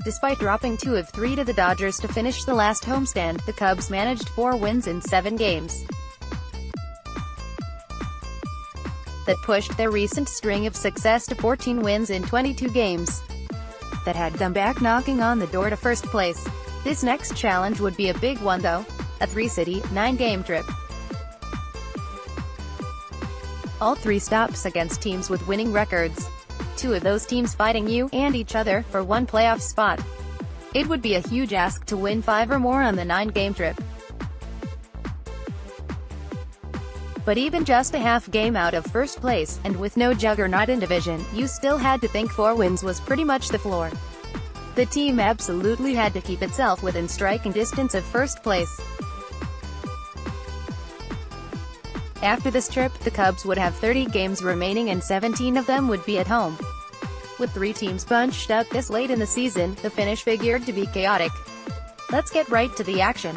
Despite dropping 2 of 3 to the Dodgers to finish the last homestand, the Cubs managed 4 wins in 7 games. That pushed their recent string of success to 14 wins in 22 games. That had them back knocking on the door to first place. This next challenge would be a big one though. A 3-city, 9-game trip. All 3 stops against teams with winning records. 2 of those teams fighting you, and each other, for one playoff spot. It would be a huge ask to win 5 or more on the 9-game trip. But even just a half game out of first place, and with no juggernaut in division, you still had to think 4 wins was pretty much the floor. The team absolutely had to keep itself within striking distance of first place. After this trip, the Cubs would have 30 games remaining and 17 of them would be at home. With 3 teams bunched up this late in the season, the finish figured to be chaotic. Let's get right to the action.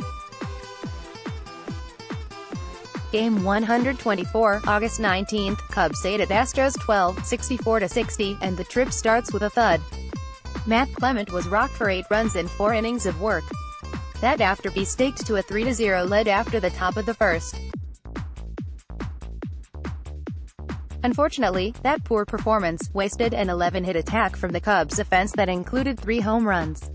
Game 124, August 19th, Cubs 8 at Astros 12, 64-60, and the trip starts with a thud. Matt Clement was rocked for 8 runs in 4 innings of work. That after be staked to a 3-0 lead after the top of the first. Unfortunately, that poor performance wasted an 11-hit attack from the Cubs offense that included 3 home runs.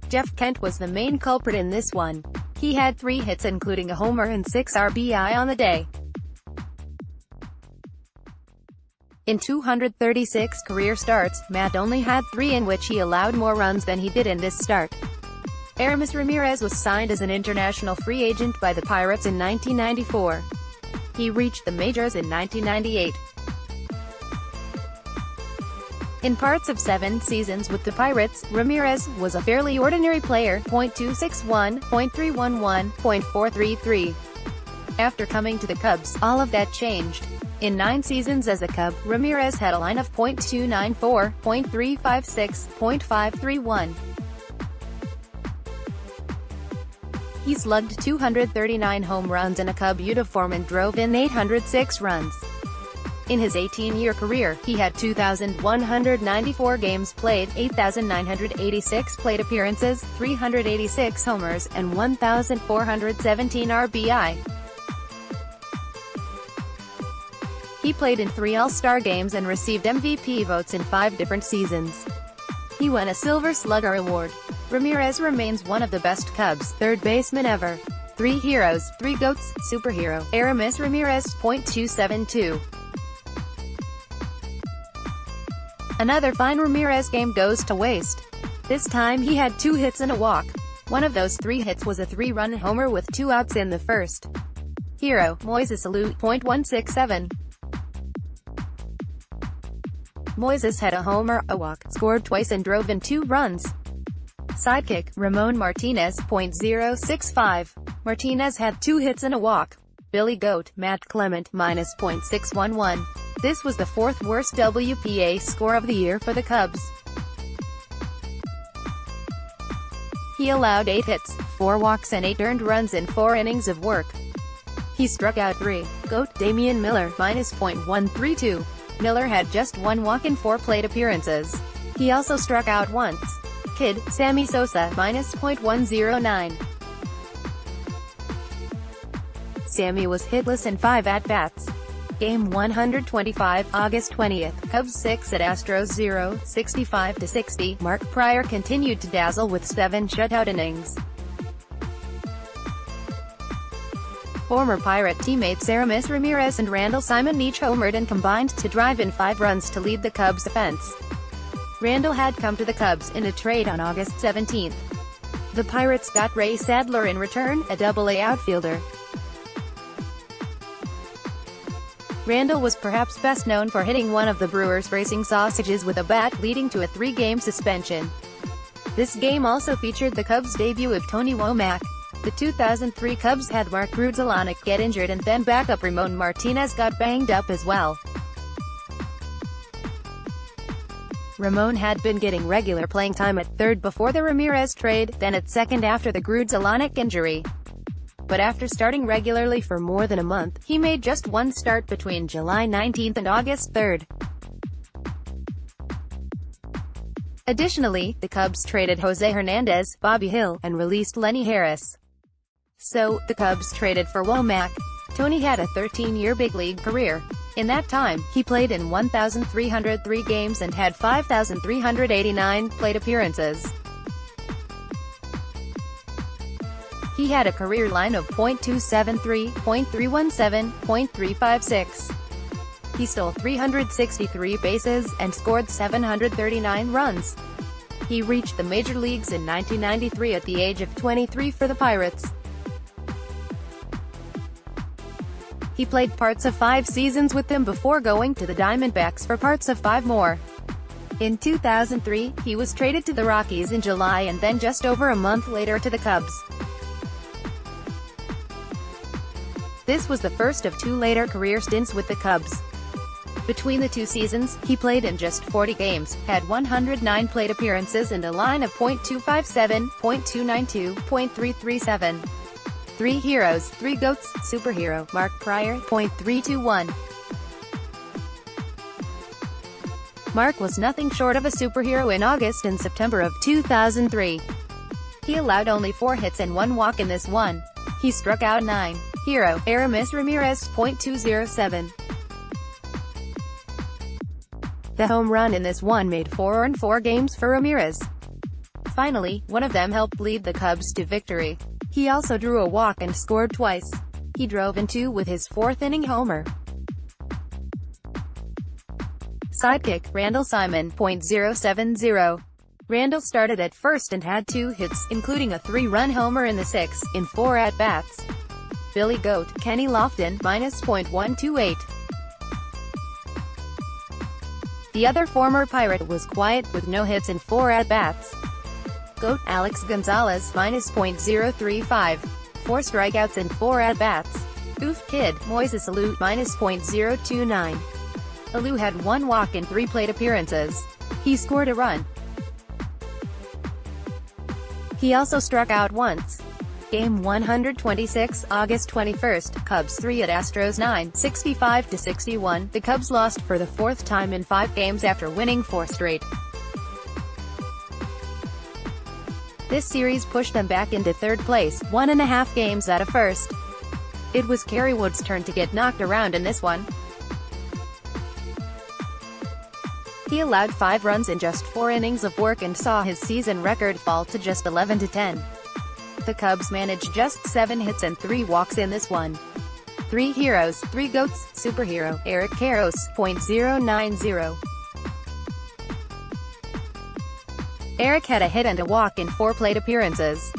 Jeff Kent was the main culprit in this one. He had 3 hits including a homer and 6 RBI on the day. In 236 career starts, Matt only had 3 in which he allowed more runs than he did in this start. Aramis Ramirez was signed as an international free agent by the Pirates in 1994. He reached the majors in 1998. In parts of 7 seasons with the Pirates, Ramirez was a fairly ordinary player, .261, .311, .433. After coming to the Cubs, all of that changed. In 9 seasons as a Cub, Ramirez had a line of .294, .356, .531. He slugged 239 home runs in a Cub uniform and drove in 806 runs. In his 18-year career, he had 2,194 games played, 8,986 plate appearances, 386 homers, and 1,417 RBI. He played in 3 All-Star games and received MVP votes in 5 different seasons. He won a Silver Slugger Award. Ramirez remains one of the best Cubs third basemen ever. 3 heroes, 3 GOATs, superhero, Aramis Ramirez, .272. Another fine Ramirez game goes to waste. This time he had 2 hits and a walk. One of those 3 hits was a 3-run homer with 2 outs in the first. Hero, Moises Alou, .167. Moises had a homer, a walk, scored twice and drove in 2 runs. Sidekick, Ramon Martinez, .065. Martinez had 2 hits and a walk. Billy Goat, Matt Clement, -.611. This was the 4th worst WPA score of the year for the Cubs. He allowed 8 hits, 4 walks and 8 earned runs in 4 innings of work. He struck out 3. Goat, Damian Miller, -.132. Miller had just 1 walk in 4 plate appearances. He also struck out once. Kid, Sammy Sosa, -.109. Sammy was hitless in 5 at-bats. Game 125, August 20th, Cubs 6 at Astros 0, 65-60. Mark Prior continued to dazzle with 7 shutout innings. Former Pirate teammates Aramis Ramirez and Randall Simon each homered and combined to drive in 5 runs to lead the Cubs' offense. Randall had come to the Cubs in a trade on August 17th. The Pirates got Ray Sadler in return, a Double-A outfielder. Randall was perhaps best known for hitting one of the Brewers' racing sausages with a bat, leading to a 3-game suspension. This game also featured the Cubs' debut of Tony Womack. The 2003 Cubs had Mark Grudzielanek get injured and then backup Ramon Martinez got banged up as well. Ramon had been getting regular playing time at third before the Ramirez trade, then at second after the Grudzielanek injury. But after starting regularly for more than a month, he made just 1 start between July 19th and August 3rd. Additionally, the Cubs traded Jose Hernandez, Bobby Hill, and released Lenny Harris. So, the Cubs traded for Womack. Tony had a 13-year big league career. In that time, he played in 1,303 games and had 5,389 plate appearances. He had a career line of .273, .317, .356. He stole 363 bases, and scored 739 runs. He reached the major leagues in 1993 at the age of 23 for the Pirates. He played parts of 5 seasons with them before going to the Diamondbacks for parts of 5 more. In 2003, he was traded to the Rockies in July and then just over a month later to the Cubs. This was the first of 2 later career stints with the Cubs. Between the 2 seasons, he played in just 40 games, had 109 plate appearances and a line of .257, .292, .337. 3 heroes, 3 goats, superhero, Mark Prior, .321. Mark was nothing short of a superhero in August and September of 2003. He allowed only 4 hits and 1 walk in this one. He struck out 9. Hero, Aramis Ramirez, .207. The home run in this one made 4 in 4 games for Ramirez. Finally, one of them helped lead the Cubs to victory. He also drew a walk and scored twice. He drove in 2 with his 4th-inning homer. Sidekick, Randall Simon, .070. Randall started at first and had 2 hits, including a 3-run homer in the 6th, in 4 at-bats. Billy Goat, Kenny Lofton, -.128. The other former Pirate was quiet, with no hits and 4 at-bats. Goat, Alex Gonzalez, -.035. 4 strikeouts and 4 at-bats. Oof Kid, Moises Alou, -.029. Alou had 1 walk in 3 plate appearances. He scored a run. He also struck out once. Game 126, August 21st, Cubs 3 at Astros 9, 65-61. The Cubs lost for the 4th time in 5 games after winning 4 straight. This series pushed them back into 3rd place, 1.5 games out of 1st. It was Kerry Wood's turn to get knocked around in this one. He allowed 5 runs in just 4 innings of work and saw his season record fall to just 11-10. The Cubs managed just 7 hits and 3 walks in this one. 3 heroes, 3 goats, superhero, Eric Karros, .090. Eric had a hit and a walk in 4 plate appearances.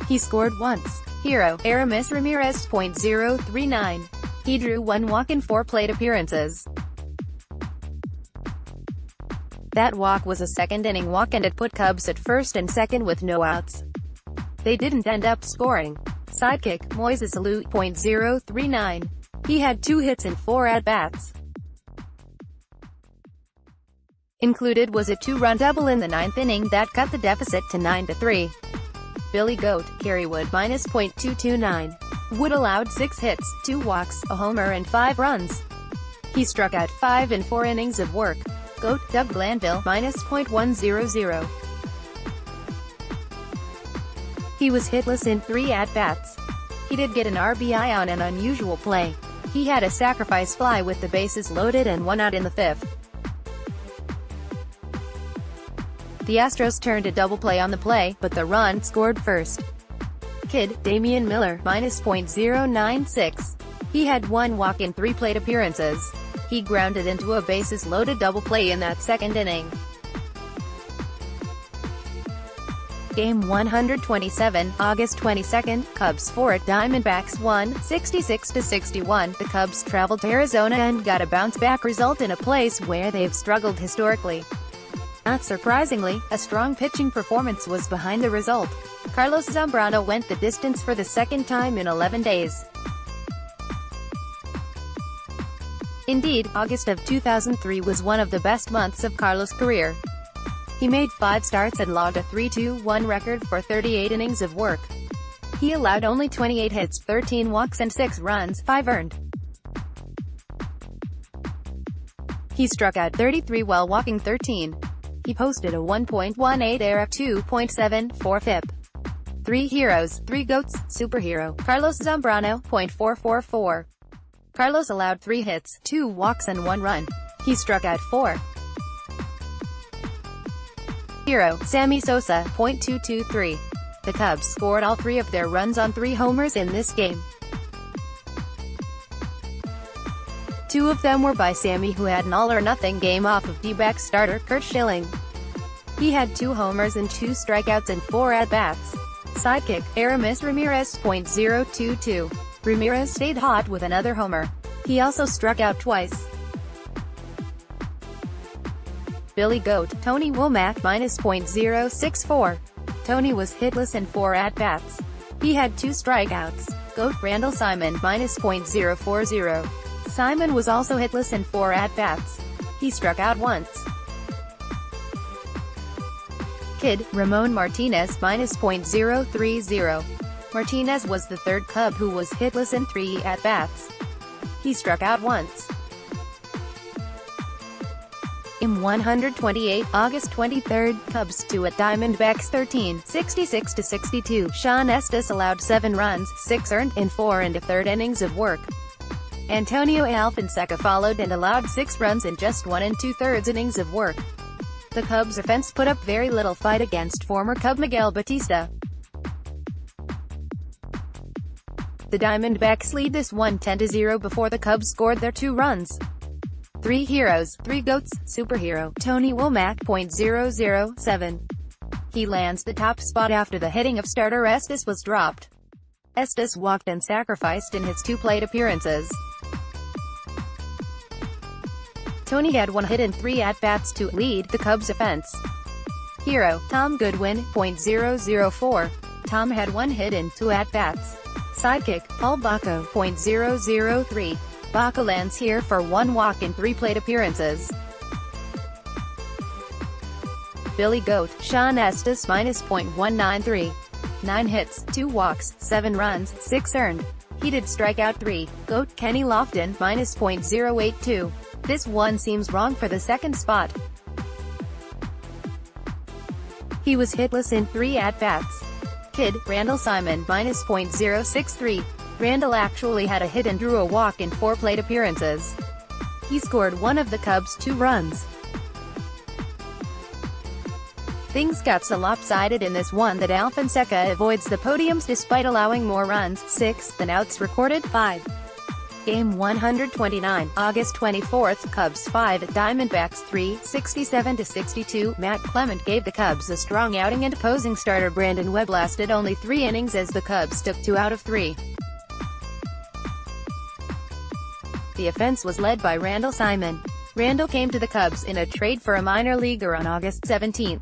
He scored once. Hero, Aramis Ramirez, .039. He drew 1 walk in 4 plate appearances. That walk was a second-inning walk and it put Cubs at 1st and 2nd with no outs. They didn't end up scoring. Sidekick, Moises Alou, .039. He had 2 hits and 4 at-bats. Included was a 2-run double in the 9th inning that cut the deficit to 9-3. Billy Goat, Kerry Wood, -.229. Wood allowed 6 hits, 2 walks, a homer and 5 runs. He struck out 5 in 4 innings of work. Goat, Doug Glanville, -.100. He was hitless in 3 at-bats. He did get an RBI on an unusual play. He had a sacrifice fly with the bases loaded and 1 out in the 5th. The Astros turned a double play on the play, but the run scored first. Kid, Damian Miller, -.096. He had 1 walk in 3 plate appearances. He grounded into a bases-loaded double play in that 2nd inning. Game 127, August 22nd, Cubs 4 at Diamondbacks 1, 66-61. The Cubs traveled to Arizona and got a bounce-back result in a place where they've struggled historically. Not surprisingly, a strong pitching performance was behind the result. Carlos Zambrano went the distance for the 2nd time in 11 days. Indeed, August of 2003 was one of the best months of Carlos' career. He made 5 starts and logged a 3-2-1 record for 38 innings of work. He allowed only 28 hits, 13 walks and 6 runs, 5 earned. He struck out 33 while walking 13. He posted a 1.18 ERA, 2.74 FIP. 3 heroes, 3 goats, superhero, Carlos Zambrano, .444. Carlos allowed 3 hits, 2 walks and 1 run. He struck out 4. Hero, Sammy Sosa, .223. The Cubs scored all 3 of their runs on 3 homers in this game. 2 of them were by Sammy, who had an all-or-nothing game off of D-backs starter Curt Schilling. He had 2 homers and 2 strikeouts and 4 at-bats. Sidekick, Aramis Ramirez, .022. Ramirez stayed hot with another homer. He also struck out twice. Billy Goat, Tony Womack, -.064. Tony was hitless in 4 at-bats. He had 2 strikeouts. Goat, Randall Simon, -.040. Simon was also hitless in 4 at-bats. He struck out once. Kid, Ramon Martinez, -.030. Martinez was the 3rd Cub who was hitless in 3 at-bats. He struck out once. In 128, August 23, Cubs 2 at Diamondbacks 13, 66-62. Sean Estes allowed 7 runs, 6 earned, in 4 and a third innings of work. Antonio Alfonseca followed and allowed 6 runs in just 1 2/3 innings of work. The Cubs offense put up very little fight against former Cub Miguel Batista. The Diamondbacks lead this one 10-0 before the Cubs scored their 2 runs. 3 heroes, 3 goats, superhero, Tony Womack, .007. He lands the top spot after the hitting of starter Estes was dropped. Estes walked and sacrificed in his 2 plate appearances. Tony had 1 hit and 3 at-bats to lead the Cubs offense. Hero, Tom Goodwin, .004. Tom had 1 hit and 2 at-bats. Sidekick, Paul Bacco, .003. Bacco lands here for 1 walk in 3 plate appearances. Billy Goat, Sean Estes, -.193. 9 hits, 2 walks, 7 runs, 6 earned. He did strike out 3. Goat, Kenny Lofton, -.082. This one seems wrong for the 2nd spot. He was hitless in 3 at-bats. Kid, Randall Simon, -.063. Randall actually had a hit and drew a walk in 4 plate appearances. He scored 1 of the Cubs' 2 runs. Things got so lopsided in this one that Alfonseca avoids the podiums despite allowing more runs, 6, than outs recorded, 5. Game 129, August 24, Cubs 5 at Diamondbacks 3, 67-62. Matt Clement gave the Cubs a strong outing and opposing starter Brandon Webb lasted only 3 innings as the Cubs took 2 out of 3. The offense was led by Randall Simon. Randall came to the Cubs in a trade for a minor leaguer on August 17.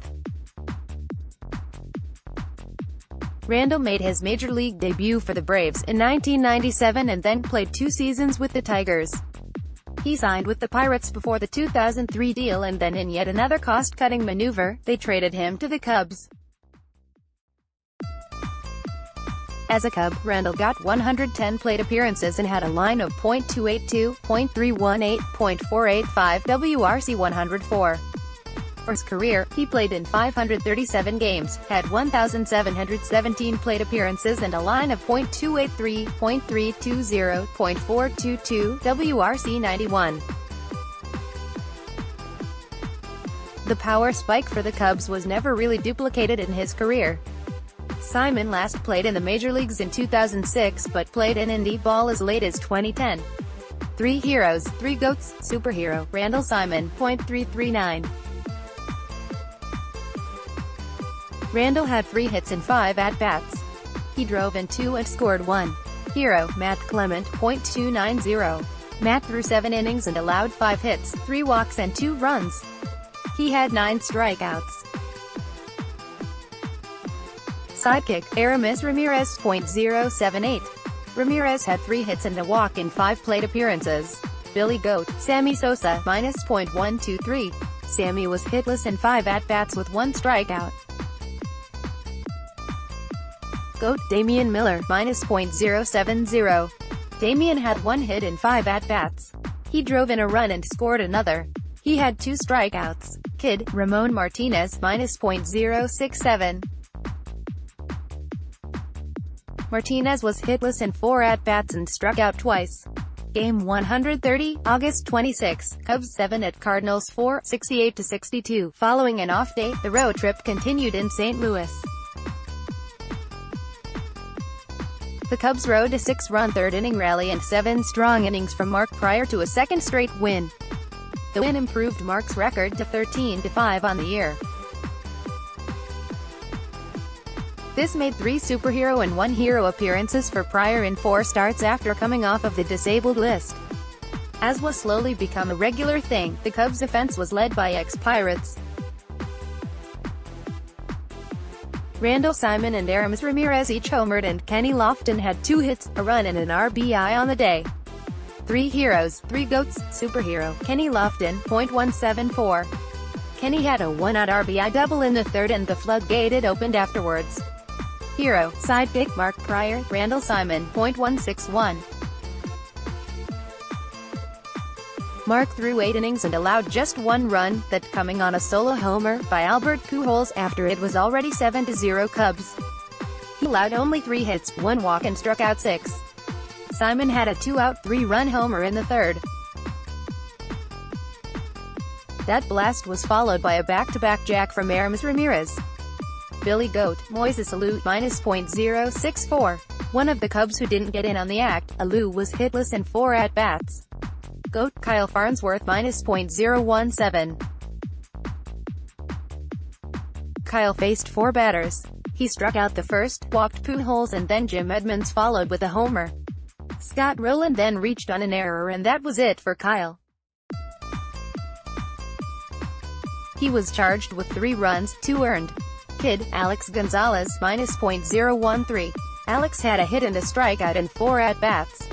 Randall made his major league debut for the Braves in 1997 and then played 2 seasons with the Tigers. He signed with the Pirates before the 2003 deal, and then in yet another cost-cutting maneuver, they traded him to the Cubs. As a Cub, Randall got 110 plate appearances and had a line of .282, .318, .485 WRC 104. For his career, he played in 537 games, had 1,717 plate appearances and a line of .283, .320, .422 WRC 91. The power spike for the Cubs was never really duplicated in his career. Simon last played in the major leagues in 2006 but played in indie ball as late as 2010. 3 heroes, 3 goats, superhero, Randall Simon, .339. Randall had 3 hits and 5 at-bats. He drove in 2 and scored 1. Hero, Matt Clement, .290. Matt threw 7 innings and allowed 5 hits, 3 walks and 2 runs. He had 9 strikeouts. Sidekick, Aramis Ramirez, .078. Ramirez had 3 hits and a walk in 5 plate appearances. Billy Goat, Sammy Sosa, -.123. Sammy was hitless in 5 at-bats with 1 strikeout. Goat, Damian Miller, -.070. Damian had 1 hit in 5 at-bats. He drove in a run and scored another. He had 2 strikeouts. Kid, Ramon Martinez, -.067. Martinez was hitless in 4 at-bats and struck out twice. Game 130, August 26, Cubs 7 at Cardinals 4, 68-62. Following an off day, the road trip continued in St. Louis. The Cubs rode a 6-run third-inning rally and 7 strong innings from Mark prior to a second straight win. The win improved Mark's record to 13-5 on the year. This made 3 superhero and 1 hero appearances for Pryor in 4 starts after coming off of the disabled list. As was slowly become a regular thing, the Cubs' offense was led by ex-Pirates Randall Simon and Aramis Ramirez each homered, and Kenny Lofton had 2 hits, a run and an RBI on the day. 3 heroes, 3 goats, superhero, Kenny Lofton, .174. Kenny had a 1-out RBI double in the third and the floodgate opened afterwards. Hero, sidekick, Mark Pryor, Randall Simon, .161. Mark threw 8 innings and allowed just 1 run, that coming on a solo homer by Albert Pujols after it was already 7-0 Cubs. He allowed only 3 hits, 1 walk and struck out 6. Simon had a 2-out, 3-run homer in the third. That blast was followed by a back-to-back jack from Aramis Ramirez. Billy Goat, Moises Alou, -.064. One of the Cubs who didn't get in on the act, Alou was hitless in 4 at-bats. Goat, Kyle Farnsworth, -.017. Kyle faced 4 batters. He struck out the first, walked Pujols and then Jim Edmonds followed with a homer. Scott Rowland then reached on an error and that was it for Kyle. He was charged with 3 runs, 2 earned. Kid, Alex Gonzalez, -.013. Alex had a hit and a strikeout in 4 at-bats.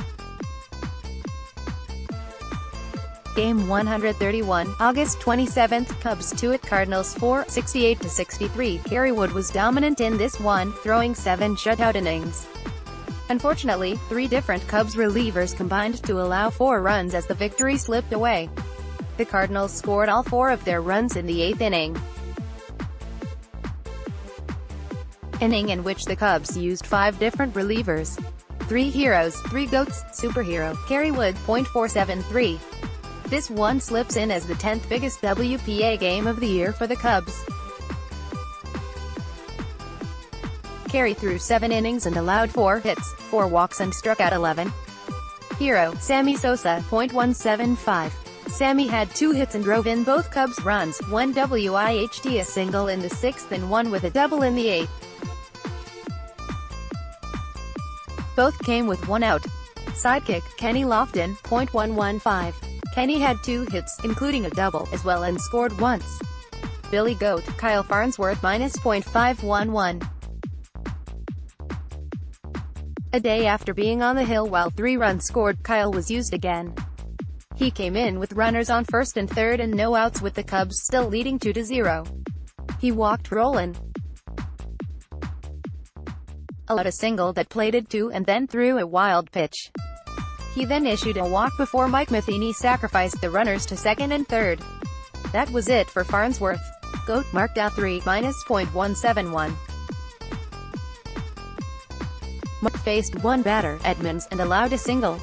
Game 131, August 27, Cubs 2 at Cardinals 4, 68-63. Kerry Wood was dominant in this one, throwing 7 shutout innings. Unfortunately, 3 different Cubs relievers combined to allow 4 runs as the victory slipped away. The Cardinals scored all 4 of their runs in the 8th inning. Inning in which the Cubs used 5 different relievers. 3 heroes, 3 goats, superhero, Kerry Wood, .473. This one slips in as the 10th biggest WPA game of the year for the Cubs. Kerry threw 7 innings and allowed 4 hits, 4 walks and struck out 11. Hero, Sammy Sosa, .175. Sammy had 2 hits and drove in both Cubs runs, 1 WIHT, a single in the 6th and 1 with a double in the 8th. Both came with 1 out. Sidekick, Kenny Lofton, .115. Kenny had 2 hits, including a double, as well and scored once. Billy Goat, Kyle Farnsworth, -.511. A day after being on the hill while 3 runs scored, Kyle was used again. He came in with runners on first and third and no outs with the Cubs still leading 2-0. He walked Rowland, allowed a single that plated 2 and then threw a wild pitch. He then issued a walk before Mike Matheny sacrificed the runners to second and third. That was it for Farnsworth. Goat marked out 3, -.171. Mark faced 1 batter, Edmonds, and allowed a single.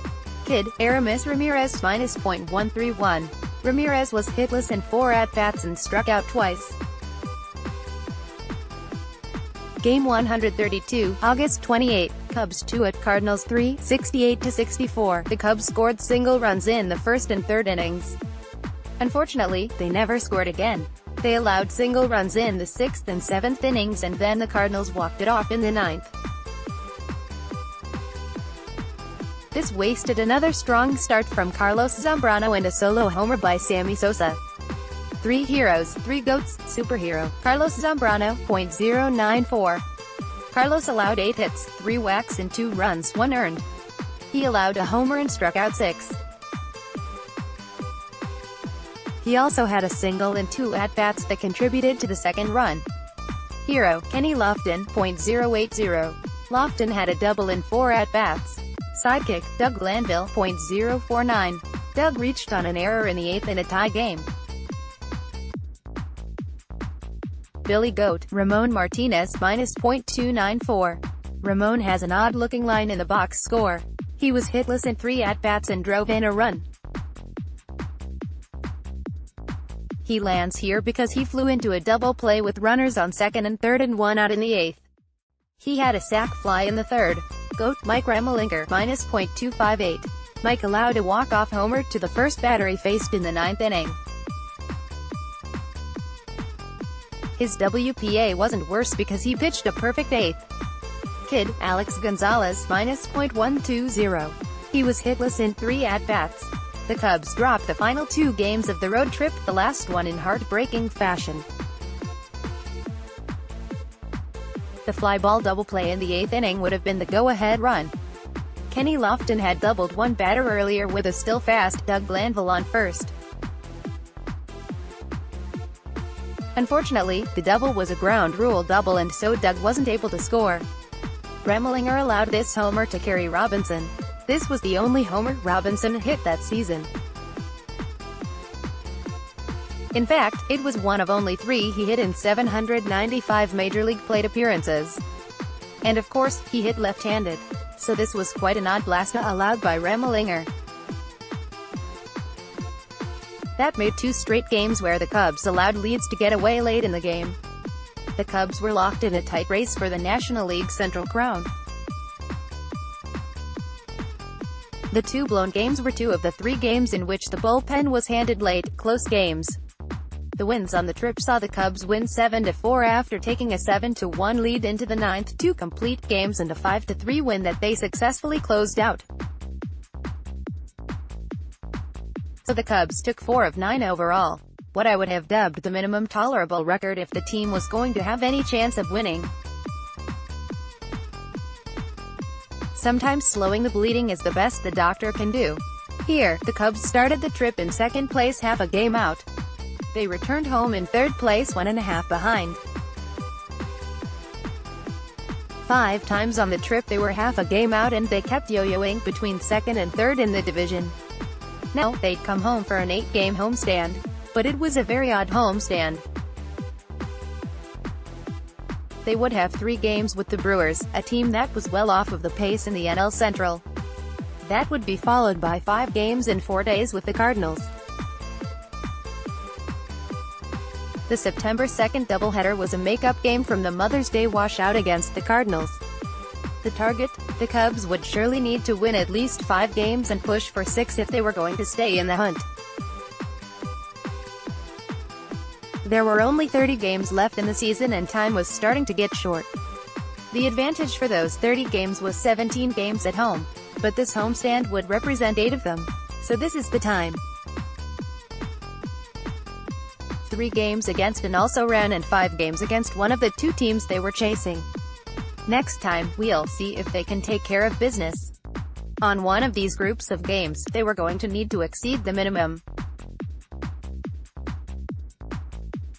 Kid, Aramis Ramirez, -.131. Ramirez was hitless in 4 at-bats and struck out twice. Game 132, August 28, Cubs 2 at Cardinals 3, 68-64. The Cubs scored single runs in the first and third innings. Unfortunately, they never scored again. They allowed single runs in the 6th and 7th innings and then the Cardinals walked it off in the 9th. This wasted another strong start from Carlos Zambrano and a solo homer by Sammy Sosa. 3 heroes, 3 goats, superhero, Carlos Zambrano, .094. Carlos allowed 8 hits, 3 whacks and 2 runs, 1 earned. He allowed a homer and struck out 6. He also had a single and 2 at-bats that contributed to the second run. Hero, Kenny Lofton, .080. Lofton had a double in 4 at-bats. Sidekick, Doug Glanville, .049. Doug reached on an error in the 8th in a tie game. Billy Goat, Ramon Martinez, -.294. Ramon has an odd-looking line in the box score. He was hitless in 3 at-bats and drove in a run. He lands here because he flew into a double play with runners on second and third and 1 out in the 8th. He had a sac fly in the 3rd. Goat, Mike Remelinger, -.258. Mike allowed a walk-off homer to the first batter he faced in the 9th inning. His WPA wasn't worse because he pitched a perfect 8th. Kid, Alex Gonzalez, -.120. He was hitless in 3 at-bats. The Cubs dropped the final 2 games of the road trip, the last one in heartbreaking fashion. The fly ball double play in the 8th inning would have been the go-ahead run. Kenny Lofton had doubled one batter earlier with a still fast Doug Glanville on first. Unfortunately, the double was a ground rule double and so Doug wasn't able to score. Remelinger allowed this homer to Kerry Robinson. This was the only homer Robinson hit that season. In fact, it was one of only 3 he hit in 795 Major League plate appearances. And of course, he hit left-handed. So this was quite an odd blast allowed by Remelinger. That made 2 straight games where the Cubs allowed leads to get away late in the game. The Cubs were locked in a tight race for the National League Central crown. The 2 blown games were 2 of the 3 games in which the bullpen was handed late, close games. The wins on the trip saw the Cubs win 7-4 after taking a 7-1 lead into the 9th, 2 complete games and a 5-3 win that they successfully closed out. So the Cubs took 4 of 9 overall. What I would have dubbed the minimum tolerable record if the team was going to have any chance of winning. Sometimes slowing the bleeding is the best the doctor can do. Here, the Cubs started the trip in 2nd place half a game out. They returned home in 3rd place 1.5 behind. 5 times on the trip they were half a game out and they kept yo-yoing between 2nd and 3rd in the division. Now, they'd come home for an 8-game homestand. But it was a very odd homestand. They would have 3 games with the Brewers, a team that was well off of the pace in the NL Central. That would be followed by 5 games in 4 days with the Cardinals. The September 2nd doubleheader was a make-up game from the Mother's Day washout against the Cardinals. The target? The Cubs would surely need to win at least 5 games and push for 6 if they were going to stay in the hunt. There were only 30 games left in the season and time was starting to get short. The advantage for those 30 games was 17 games at home. But this homestand would represent 8 of them. So this is the time. 3 games against an also-ran and 5 games against one of the 2 teams they were chasing. Next time, we'll see if they can take care of business. On one of these groups of games, they were going to need to exceed the minimum.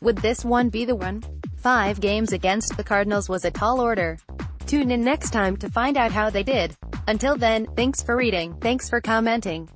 Would this one be the one? 5 games against the Cardinals was a tall order. Tune in next time to find out how they did. Until then, thanks for reading, thanks for commenting.